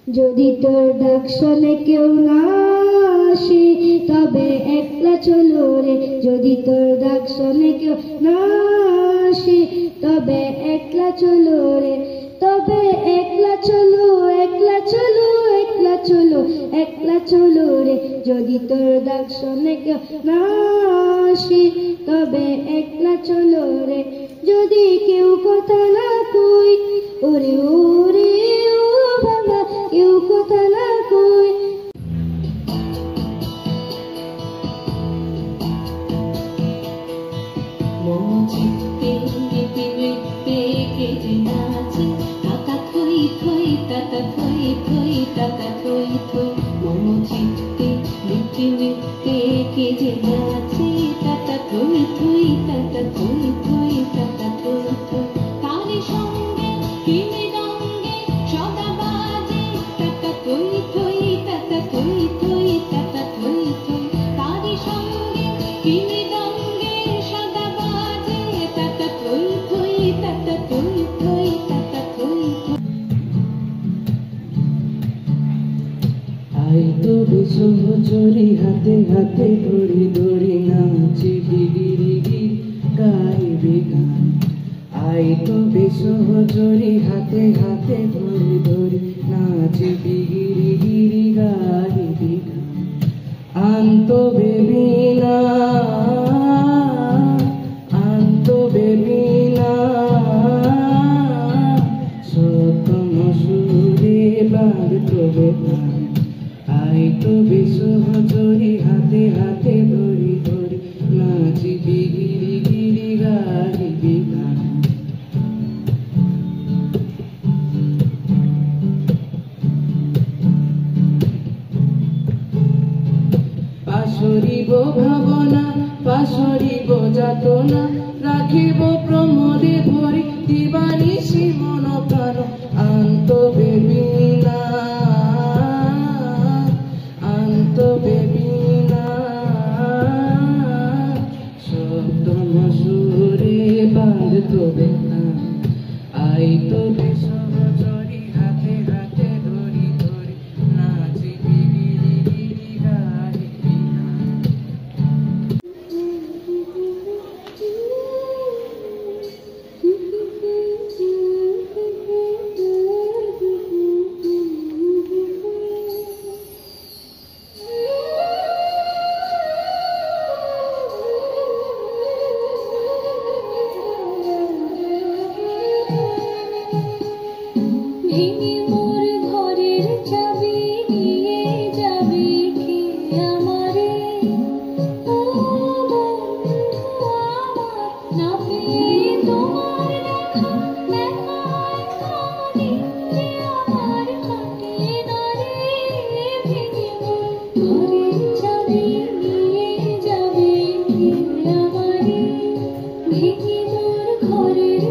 যদি তোর ডাক শোনে কেউ না আসে তবে একলা চলো রে, যদি তোর ডাক শোনে কেউ না আসে তবে একলা চলো রে, তবে একলা চলো, একলা চলো, একলা চলো, একলা চলো রে, যদি তোর ডাক শোনে কেউ না আসে তবে একলা চলো রে, যদি কেউ কথা না কই ওরে ওরে ও বাবা কেউ কথা না কই। চিত্তে গীতি নৃত্যে কেটে নাচে তাতা থই থই তাতা থই থই তাতা থই থই, মম চিত্তে গীতি নৃত্যে কেটে নাচে তাতা থই থই তাতা থই থই তাতা থই থই, তারি সঙ্গে কি মৃদঙ্গে সদা বাজে তাতা থই থই তাতা থই থই তাতা থই থই, তারি সঙ্গে কি মৃদঙ্গে সদা বাজে তাতা থই থই তাতা থই থই তাতা থই থই। আই তো বেসহচরি হাতে হাতে ধরি ধরি নাচি গিরি গিরি গাইবি গান, আই তো বেসহচরি হাতে হাতে ধরি ধরি নাচি গিরি গিরি গাইবি গান, আনতো বেবি না আনতো বেবি না সতম সুরে বাঁধতো বেগান, আই তো বেসহচরি হাতে হাতে ধরি ধরি নাচি গিরি গিরি গাইবি গান। পাশরিব ভাবনা পাশরিব যাতনা, রাখিব প্রমোদে ভরি দিবানিশি মন প্রাণ, আনতো বেবি না আনতো বেবি না সপ্তম সুরে বাঁধতো বেগান, আই তো বেসহচরি হাতে হাতে ধরি ধরি নাচি গিরি গিরি গাইবি গান। ভেঙে মোর ঘরের চাবি নিয়ে যাবে কে আমারে, ও আমার না পেয়ে তোমার দেখা দেখায় খানি যে আমার কাটে না রে, ভেঙে মোর ঘরের চাবি নিয়ে যাবে কে আমারে, ভেঙে মোর ঘরের